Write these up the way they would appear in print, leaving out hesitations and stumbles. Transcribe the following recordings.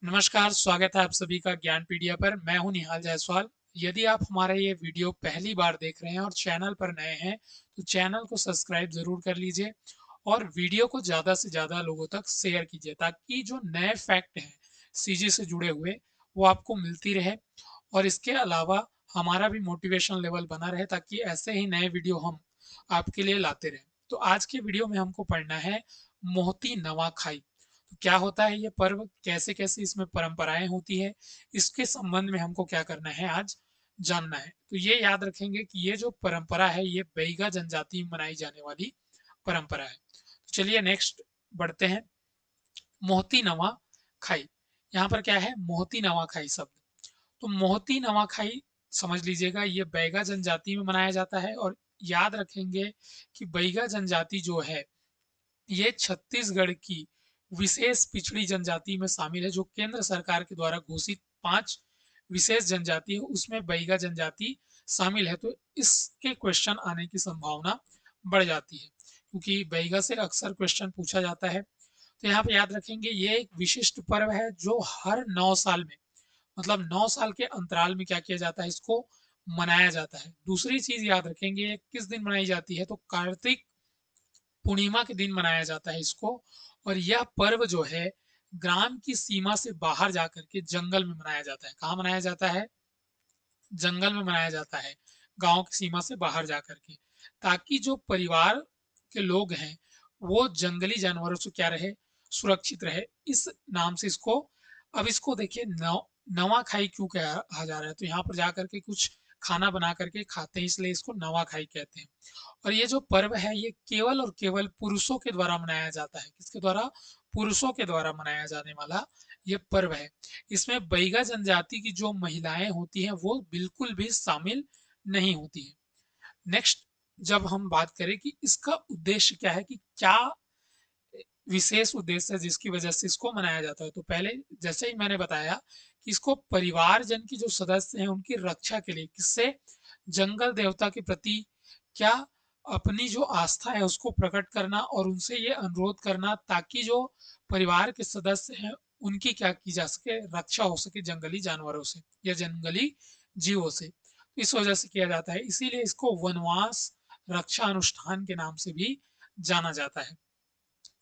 नमस्कार, स्वागत है आप सभी का ज्ञानपीडिया पर। मैं हूं निहाल जायसवाल। यदि आप हमारा ये वीडियो पहली बार देख रहे हैं और चैनल पर नए हैं, तो चैनल को सब्सक्राइब ज़रूर कर लीजिए और वीडियो को ज़्यादा से ज़्यादा लोगों तक शेयर कीजिए ताकि जो नए फैक्ट हैं सीजी से जुड़े हुए, वो आपको मिलती रहे। और इसके अलावा हमारा भी मोटिवेशन लेवल बना रहे ताकि ऐसे ही नए वीडियो हम आपके लिए लाते रहें। तो आज के वीडियो में हमको पढ़ना है मोहती नवाखाई। तो क्या होता है ये पर्व, कैसे कैसे इसमें परंपराएं होती है, इसके संबंध में हमको क्या करना है आज जानना है। तो ये याद रखेंगे कि ये जो परंपरा है ये बैगा जनजाति में मनाई जाने वाली परंपरा है। तो चलिए नेक्स्ट बढ़ते हैं। मोहती नवा खाई, यहाँ पर क्या है, मोहती नवा खाई शब्द। तो मोहती नवा खाई समझ लीजिएगा, ये बैगा जनजाति में मनाया जाता है। और याद रखेंगे कि बैगा जनजाति जो है ये छत्तीसगढ़ की विशेष पिछड़ी जनजाति में शामिल है, जो केंद्र सरकार के द्वारा घोषित 5 विशेष जनजाति है, उसमें बैगा जनजाति शामिल है। तो इसके क्वेश्चन आने की संभावना बढ़ जाती है क्योंकि बैगा से अक्सर क्वेश्चन पूछा जाता है। तो यहाँ पे याद रखेंगे ये एक विशिष्ट पर्व है जो हर 9 साल में, मतलब 9 साल के अंतराल में क्या किया जाता है, इसको मनाया जाता है। दूसरी चीज याद रखेंगे किस दिन मनाई जाती है, तो कार्तिक पूर्णिमा के दिन मनाया जाता है इसको। और यह पर्व जो है ग्राम की सीमा से बाहर जाकर के जंगल में मनाया जाता है। कहाँ मनाया जाता है? जंगल में मनाया जाता है, गांव की सीमा से बाहर जाकर के, ताकि जो परिवार के लोग हैं वो जंगली जानवरों से क्या रहे, सुरक्षित रहे। इस नाम से इसको, अब इसको देखिए नवा खाई क्यों कहा जा रहा है, तो यहाँ पर जाकर के कुछ खाना बना करके खाते हैं इसलिए इसको नवा खाई कहते हैं। और ये जो पर्व है ये केवल और केवल पुरुषों के द्वारा मनाया जाता है। किसके द्वारा? पुरुषों के द्वारा मनाया जाने वाला ये पर्व है। इसमें बैगा जनजाति की जो महिलाएं होती हैं वो बिल्कुल भी शामिल नहीं होती है। नेक्स्ट, जब हम बात करें कि इसका उद्देश्य क्या है, कि क्या विशेष उद्देश्य है जिसकी वजह से इसको मनाया जाता है, तो पहले जैसे ही मैंने बताया कि इसको परिवारजन की जो सदस्य हैं उनकी रक्षा के लिए, किससे? जंगल देवता के प्रति क्या, अपनी जो आस्था है उसको प्रकट करना और उनसे ये अनुरोध करना ताकि जो परिवार के सदस्य हैं उनकी क्या की जा सके, रक्षा हो सके जंगली जानवरों से या जंगली जीवों से। तो इस वजह से किया जाता है, इसीलिए इसको वनवास रक्षा अनुष्ठान के नाम से भी जाना जाता है।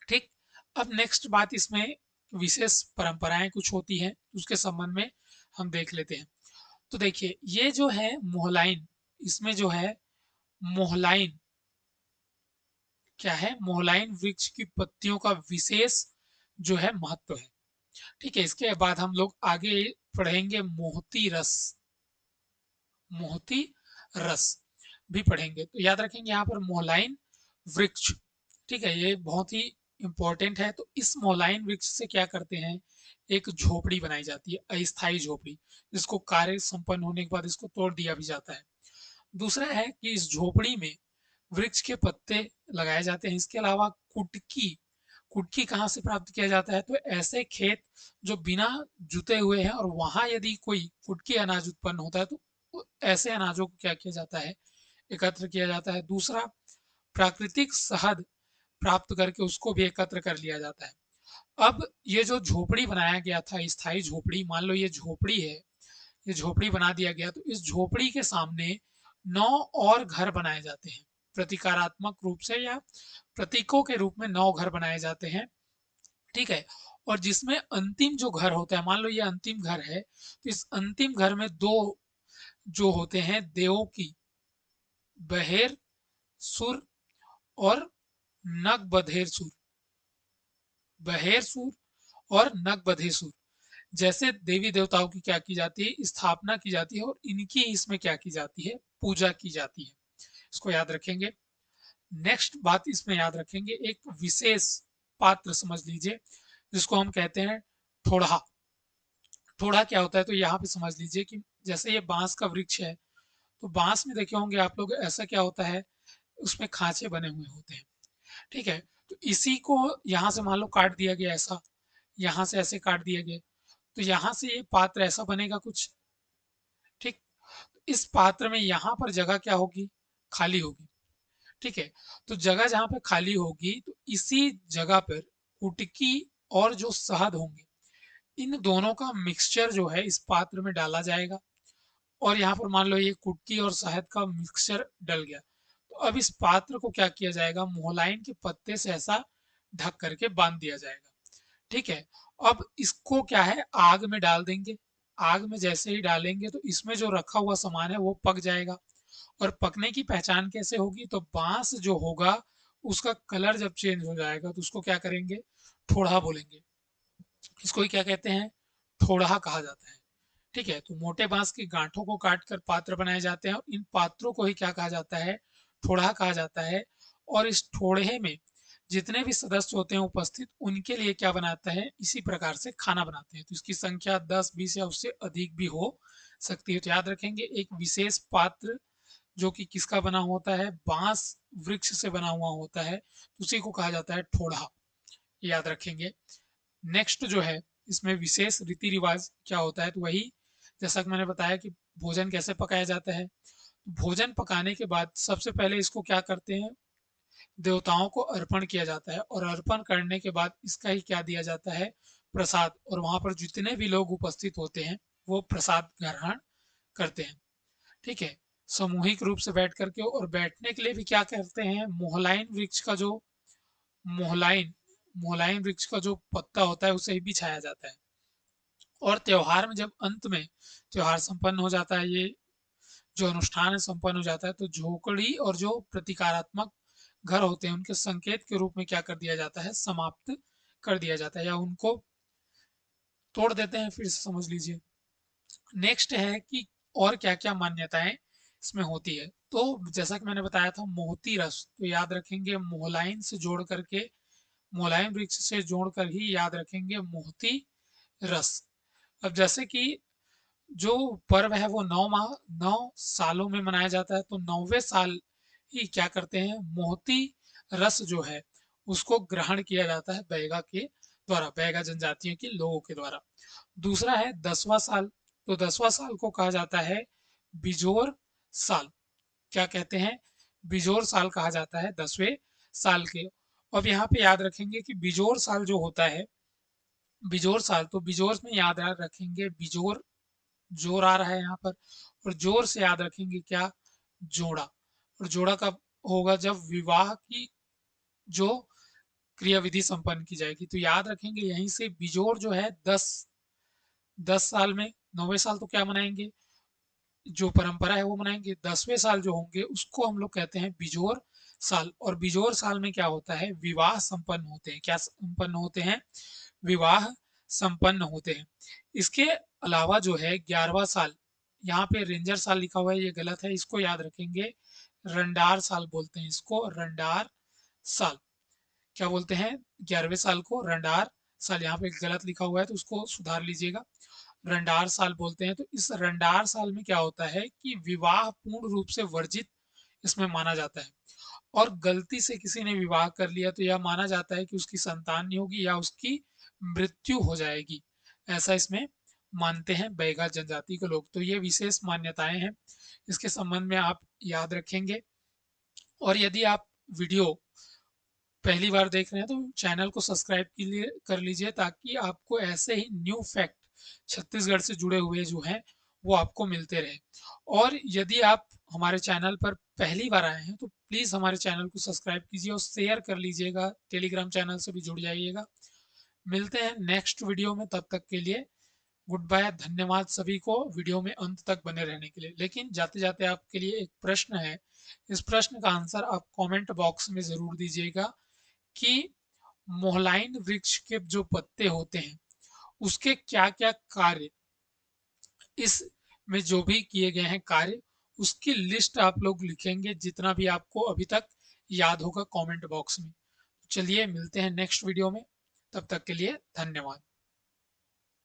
ठीक। अब नेक्स्ट बात, इसमें विशेष परंपराएं कुछ होती हैं, उसके संबंध में हम देख लेते हैं। तो देखिए ये जो है मोहलाइन, इसमें जो है मोहलाइन क्या है, मोहलाइन वृक्ष की पत्तियों का विशेष जो है महत्व है। ठीक है, इसके बाद हम लोग आगे पढ़ेंगे मोहती रस। मोहती रस भी पढ़ेंगे। तो याद रखेंगे यहाँ पर मोहलाइन वृक्ष, ठीक है, ये बहुत ही इंपॉर्टेंट है। तो इस मोहलाइन वृक्ष से क्या करते हैं, एक झोपड़ी बनाई जाती है, अस्थाई झोपड़ी, जिसको कार्य संपन्न होने के बाद इसको तोड़ दिया भी जाता है। दूसरा है कि इस झोपड़ी में वृक्ष के पत्ते लगाए जाते हैं। इसके अलावा कुटकी, कुटकी कहाँ से प्राप्त किया जाता है, तो ऐसे खेत जो बिना जुते हुए हैं और वहां यदि कोई कुटकी अनाज उत्पन्न होता है तो ऐसे अनाजों को क्या किया जाता है, एकत्र किया जाता है। दूसरा, प्राकृतिक शहद प्राप्त करके उसको भी एकत्र कर लिया जाता है। अब ये जो झोपड़ी बनाया गया था, स्थायी झोपड़ी, मान लो ये झोपड़ी है, ये झोपड़ी बना दिया गया, तो इस झोपड़ी के सामने 9 और घर बनाए जाते हैं। प्रतीकात्मक रूप से या प्रतीकों के रूप में 9 घर बनाए जाते हैं। ठीक है। और जिसमें अंतिम जो घर होता है, मान लो ये अंतिम घर है, तो इस अंतिम घर में 2 जो होते हैं देवों की, बहेर सुर और नगबधेर सुर, बहेर सुर और नगबधेर सुर जैसे देवी देवताओं की क्या की जाती है, स्थापना की जाती है और इनकी इसमें क्या की जाती है, पूजा की जाती है। इसको याद रखेंगे। नेक्स्ट बात इसमें याद रखेंगे, एक विशेष पात्र समझ लीजिए जिसको हम कहते हैं ठोढ़ा। ठोढ़ा क्या होता है, तो यहाँ पे समझ लीजिए कि जैसे ये बांस का वृक्ष है, तो बांस में देखे होंगे आप लोग, ऐसा क्या होता है, उसमें खांचे बने हुए होते हैं। ठीक है। तो इसी को यहाँ से मान लो काट दिया गया ऐसा, यहाँ से ऐसे काट दिया गया, तो यहाँ से ये पात्र ऐसा बनेगा कुछ। ठीक। इस पात्र में यहाँ पर जगह क्या होगी, खाली होगी। ठीक है। तो जगह जहाँ पे खाली होगी तो इसी जगह पर कुटकी और जो शहद होंगे इन दोनों का मिक्सचर जो है इस पात्र में डाला जाएगा। और यहाँ पर मान लो ये कुटकी और शहद का मिक्सचर डल गया, तो अब इस पात्र को क्या किया जाएगा, मोहलाइन के पत्ते से ऐसा ढक करके बांध दिया जाएगा। ठीक है। अब इसको क्या है, आग में डाल देंगे। आग में जैसे ही डालेंगे तो इसमें जो रखा हुआ सामान है वो पक जाएगा। और पकने की पहचान कैसे होगी, तो बांस जो होगा उसका कलर जब चेंज हो जाएगा तो उसको क्या करेंगे, ठोढ़ा बोलेंगे। इसको ही क्या कहते हैं, ठोढ़ा कहा जाता है। ठीक है। तो मोटे बांस की गांठों को काटकर पात्र बनाए जाते हैं और इन पात्रों को ही क्या कहा जाता है, ठोढ़ा कहा जाता है। और इस ठोड़े में जितने भी सदस्य होते हैं उपस्थित, उनके लिए क्या बनाता है, इसी प्रकार से खाना बनाते हैं। तो इसकी संख्या 10 20 या उससे अधिक भी हो सकती है। तो याद रखेंगे, एक विशेष पात्र जो कि किसका बना होता है, बांस वृक्ष से बना हुआ होता है, तो उसी को कहा जाता है ठोढ़ा। याद रखेंगे। नेक्स्ट जो है, इसमें विशेष रीति रिवाज क्या होता है, तो वही जैसा कि मैंने बताया कि भोजन कैसे पकाया जाता है। भोजन पकाने के बाद सबसे पहले इसको क्या करते हैं, देवताओं को अर्पण किया जाता है। और अर्पण करने के बाद इसका ही क्या दिया जाता है, प्रसाद। और वहां पर जितने भी लोग उपस्थित होते हैं वो प्रसाद ग्रहण करते हैं। ठीक है। सामूहिक रूप से बैठ करके, और बैठने के लिए भी क्या करते हैं, मोहलाइन वृक्ष का जो मोहलाइन मोहलाइन वृक्ष का जो पत्ता होता है उसे ही बिछाया जाता है। और त्योहार में जब अंत में त्योहार संपन्न हो जाता है, ये जो अनुष्ठान है संपन्न हो जाता है, तो झोपड़ी और जो प्रतीकात्मक घर होते हैं उनके संकेत के रूप में क्या कर दिया जाता है, समाप्त कर दिया जाता है या उनको तोड़ देते हैं। फिर से समझ लीजिए। नेक्स्ट है कि और क्या क्या मान्यताएं इसमें होती है। तो जैसा कि मैंने बताया था, मोहती रस, तो याद रखेंगे मोहलाइन से जोड़ करके, मोहलाइन वृक्ष से जोड़ कर ही याद रखेंगे मोहती रस। अब जैसे कि जो पर्व है वो 9 सालों में मनाया जाता है, तो 9वें साल ही क्या करते हैं, मोहती रस जो है उसको ग्रहण किया जाता है बैगा के द्वारा, बैगा जनजातियों के लोगों के द्वारा। दूसरा है 10वां साल, तो 10वां साल को कहा जाता है बिजोर साल। क्या कहते हैं, बिजोर साल कहा जाता है 10वें साल के। अब यहाँ पे याद रखेंगे कि बिजोर साल जो होता है, बिजोर साल, तो बिजोर में याद रखेंगे बिजोर, जोर आ रहा है यहाँ पर। और जोर से याद रखेंगे क्या, जोड़ा। और जोड़ा कब होगा, जब विवाह की जो क्रियाविधि संपन्न की जाएगी। तो याद रखेंगे यहीं से बिजोर जो है 10 साल में, 9वें साल तो क्या मनाएंगे, जो परंपरा है वो मनाएंगे। 10वें साल जो होंगे उसको हम लोग कहते हैं बिजोर साल। और बिजोर साल में क्या होता है, विवाह संपन्न होते हैं। क्या संपन्न होते हैं, विवाह संपन्न होते हैं। इसके अलावा जो है 11वां साल, यहाँ पे रेंजर साल लिखा हुआ है, ये गलत है, इसको याद रखेंगे, रंडार साल बोलते हैं इसको, रंडार साल। क्या बोलते हैं, 11वें साल को रंडार साल, यहाँ पे गलत लिखा हुआ है तो उसको सुधार लीजिएगा, रंडार साल बोलते हैं। तो इस रंडार साल में क्या होता है कि विवाह पूर्ण रूप से वर्जित इसमें माना जाता है। और गलती से किसी ने विवाह कर लिया तो यह माना जाता है कि उसकी संतान नहीं होगी या उसकी मृत्यु हो जाएगी, ऐसा इसमें मानते हैं बैगा जनजाति के लोग। तो ये विशेष मान्यताएं हैं, इसके संबंध में आप याद रखेंगे। और यदि आप वीडियो पहली बार देख रहे हैं तो चैनल को सब्सक्राइब के लिए कर लीजिए, ताकि आपको ऐसे ही न्यू फैक्ट छत्तीसगढ़ से जुड़े हुए जो हैं वो आपको मिलते रहे। और यदि आप हमारे चैनल पर पहली बार आए हैं तो प्लीज़ हमारे चैनल को सब्सक्राइब कीजिए और शेयर कर लीजिएगा, टेलीग्राम चैनल से भी जुड़ जाइएगा। मिलते हैं नेक्स्ट वीडियो में, तब तक के लिए गुड बाय। धन्यवाद सभी को वीडियो में अंत तक बने रहने के लिए। लेकिन जाते जाते आपके लिए एक प्रश्न है, इस प्रश्न का आंसर आप कमेंट बॉक्स में ज़रूर दीजिएगा कि मोहलाइन वृक्ष के जो पत्ते होते हैं उसके क्या क्या कार्य, इस में जो भी किए गए हैं कार्य, उसकी लिस्ट आप लोग लिखेंगे जितना भी आपको अभी तक याद होगा कमेंट बॉक्स में। चलिए मिलते हैं नेक्स्ट वीडियो में, तब तक के लिए धन्यवाद।